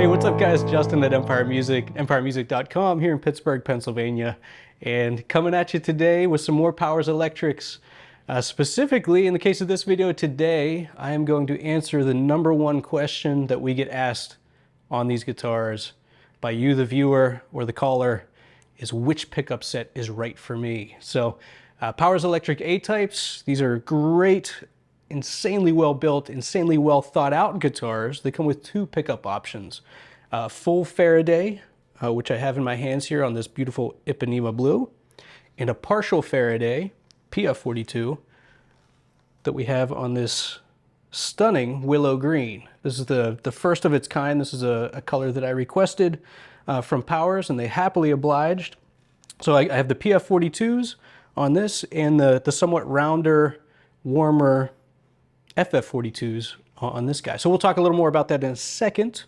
Hey, what's up guys? Justin at Empire Music, empiremusic.com here in Pittsburgh, Pennsylvania. And coming at you today with some more Powers Electrics. Specifically, in the case of this video today, I am going to answer the #1 question that we get asked on these guitars by you, the viewer, or the caller, is which pickup set is right for me. So, Powers Electric A-types, these are great, insanely well built, insanely well thought out guitars. They come with 2 pickup options. Full Faraday, which I have in my hands here on this beautiful Ipanema blue, and a partial Faraday, PF42, that we have on this stunning willow green. This is the first of its kind. This is a color that I requested from Powers, and they happily obliged. So I have the PF42s on this, and the somewhat rounder, warmer FF42s on this guy. So we'll talk a little more about that in a second.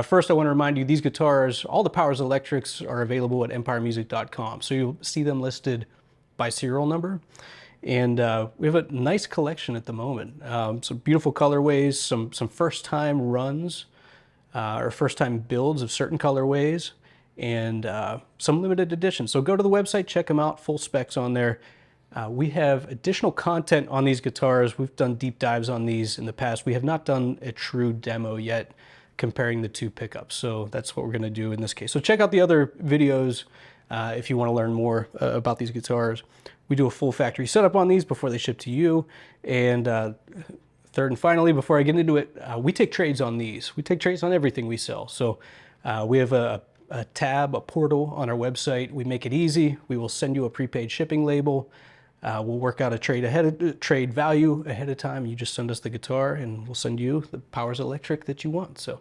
First, I want to remind you, these guitars, all the Powers Electrics are available at empiremusic.com. So you'll see them listed by serial number. And we have a nice collection at the moment. Some beautiful colorways, some first-time runs, or first-time builds of certain colorways, and some limited editions. So go to the website, check them out, full specs on there. We have additional content on these guitars. We've done deep dives on these in the past. We have not done a true demo yet comparing the 2 pickups. So that's what we're going to do in this case. So check out the other videos if you want to learn more about these guitars. We do a full factory setup on these before they ship to you. And third and finally, before I get into it, we take trades on these. We take trades on everything we sell. So we have a tab, a portal on our website. We make it easy. We will send you a prepaid shipping label. We'll work out a trade value ahead of time. You just send us the guitar and we'll send you the Powers Electric that you want. So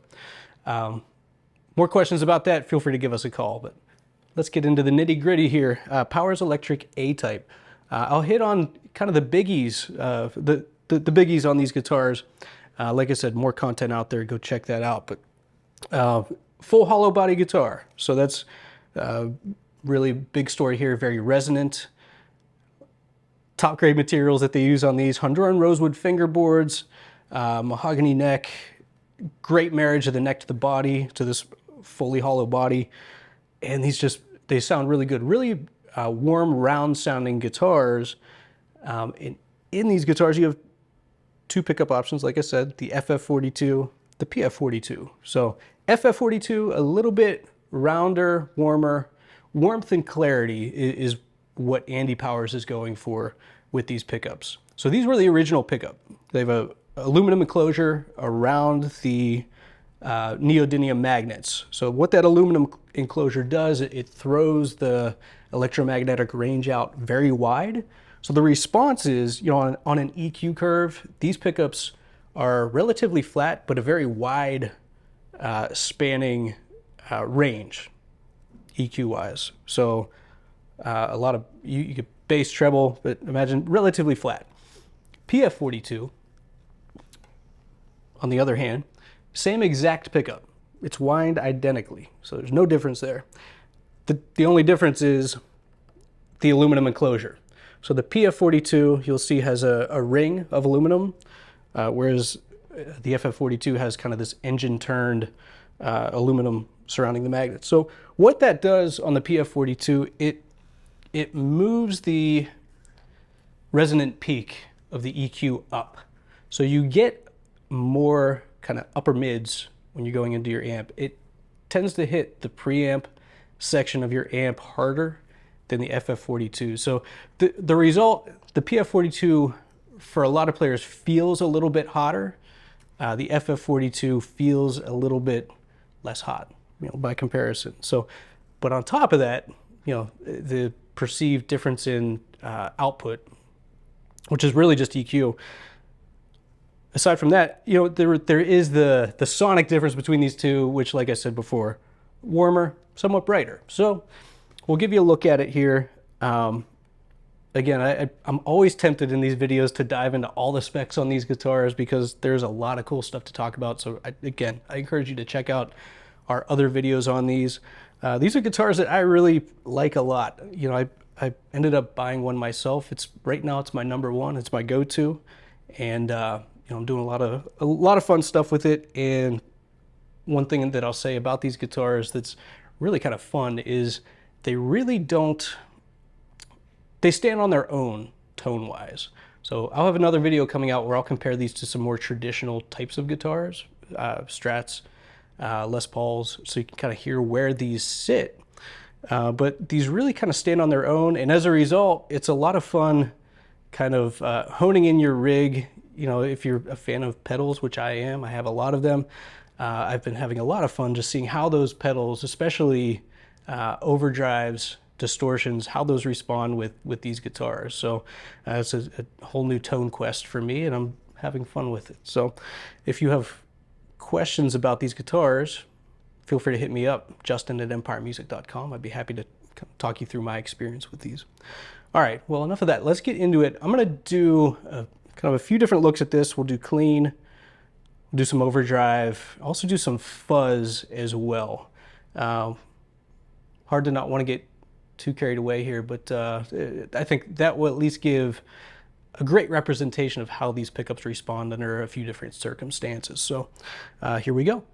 more questions about that, feel free to give us a call. But let's get into the nitty gritty here. Powers Electric A-type. I'll hit on kind of the biggies, the biggies on these guitars. Like I said, more content out there, go check that out. But full hollow body guitar. So that's really big story here, very resonant. Top grade materials that they use on these: Honduran rosewood fingerboards, mahogany neck, great marriage of the neck to the body, to this fully hollow body. And these they sound really good, really warm, round sounding guitars. In these guitars, you have 2 pickup options, like I said, the FF42, the PF42. So FF42, a little bit rounder, warmer. Warmth and clarity is what Andy Powers is going for with these pickups. So these were the original pickup. They have a aluminum enclosure around the neodymium magnets. So what that aluminum enclosure does, it throws the electromagnetic range out very wide. So the response is, you know, on an EQ curve, these pickups are relatively flat, but a very wide spanning range, EQ-wise. So a lot of, you get bass, treble, but imagine relatively flat. PF42, on the other hand, same exact pickup. It's wind identically, so there's no difference there. The only difference is the aluminum enclosure. So the PF42, you'll see, has a ring of aluminum, whereas the FF42 has kind of this engine-turned aluminum surrounding the magnet. So what that does on the PF42, it moves the resonant peak of the EQ up. So you get more kind of upper mids when you're going into your amp. It tends to hit the preamp section of your amp harder than the FF42. So the result, the PF42 for a lot of players feels a little bit hotter. The FF42 feels a little bit less hot, you know, by comparison. So, but on top of that, you know, the perceived difference in output, which is really just EQ. Aside from that, you know, there is the sonic difference between these two, which, like I said before, warmer, somewhat brighter. So we'll give you a look at it here. Again, I'm always tempted in these videos to dive into all the specs on these guitars because there's a lot of cool stuff to talk about. So again, I encourage you to check out our other videos on these. These are guitars that I really like a lot. You know, I ended up buying one myself. Right now it's my #1. It's my go-to, and you know, I'm doing a lot of fun stuff with it. And one thing that I'll say about these guitars that's really kind of fun is they really don't, they stand on their own tone-wise. So I'll have another video coming out where I'll compare these to some more traditional types of guitars, Strats, Les Pauls, so you can kind of hear where these sit. But these really kind of stand on their own, and as a result, it's a lot of fun kind of honing in your rig. You know, if you're a fan of pedals, which I am, I have a lot of them. I've been having a lot of fun just seeing how those pedals, especially overdrives, distortions, how those respond with these guitars. So it's a whole new tone quest for me, and I'm having fun with it. So if you have questions about these guitars, feel free to hit me up, justin@empiremusic.com. I'd be happy to talk you through my experience with these. All right, well, enough of that. Let's get into it. I'm going to do kind of a few different looks at this. We'll do clean, we'll do some overdrive, also do some fuzz as well. Hard to not want to get too carried away here, but I think that will at least give a great representation of how these pickups respond under a few different circumstances. So here we go.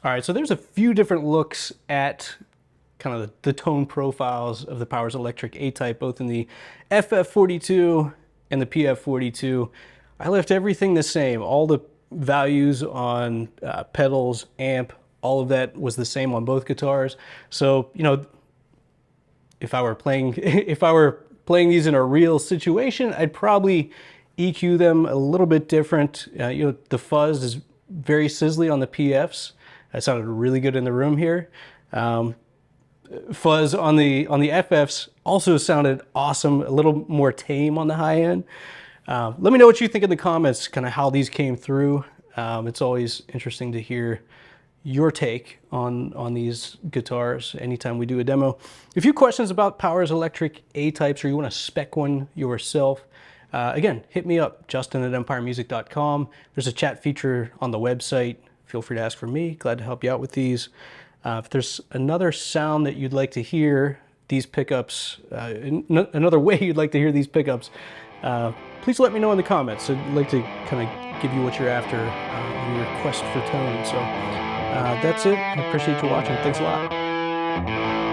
All right, so there's a few different looks at kind of the tone profiles of the Powers Electric A-type, both in the FF42 and the PF42. I left everything the same. All the values on pedals, amp, all of that was the same on both guitars. So, you know, if I were playing these in a real situation, I'd probably EQ them a little bit different. You know, the fuzz is very sizzly on the PFs. That sounded really good in the room here. Fuzz on the FFs also sounded awesome, a little more tame on the high end. Let me know what you think in the comments, kind of how these came through. It's always interesting to hear your take on these guitars anytime we do a demo. A few questions about Powers Electric A-types, or you want to spec one yourself, again, hit me up, justin@empiremusic.com. There's a chat feature on the website. Feel free to ask for me. Glad to help you out with these. If there's another sound that you'd like to hear, these pickups, another way you'd like to hear these pickups, please let me know in the comments. I'd like to kind of give you what you're after on your quest for tone. So that's it. I appreciate you watching. Thanks a lot.